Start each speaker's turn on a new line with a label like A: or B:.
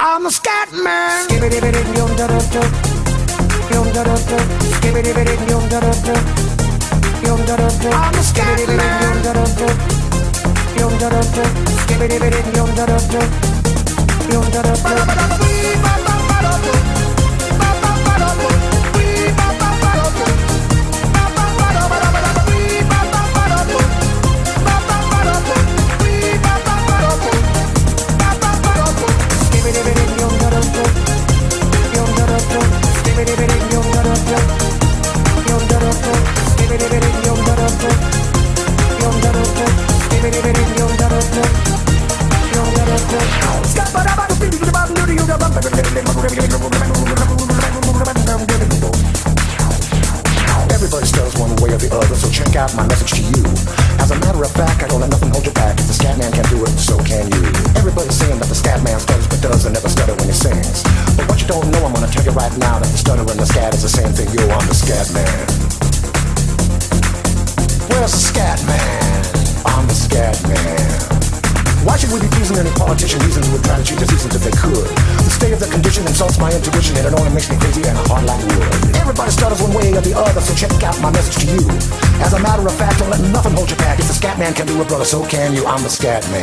A: I'm a scat man. I'm a scat Everybody stutters one way or the other, so check out my message to you. As a matter of fact, I don't let nothing hold you back. If the scat man can do it, so can you. Everybody's saying that the scat man stutters but doesn't never stutter when he sings. But what you don't know, I'm gonna tell you right now that the stutter and the scat is the same thing. Yo, I'm the scat man. Where's the scat man? I'm the scat man. Why should we be pleasing any politician reasons who would try to cheat the seasons if they could? The state of the condition insults my intuition and it only makes me crazy and hard like wood. Everybody stutters one way or the other, so check out my message to you. As a matter of fact, don't let nothing hold you back. If the scat man can do it, brother, so can you. I'm the scat man.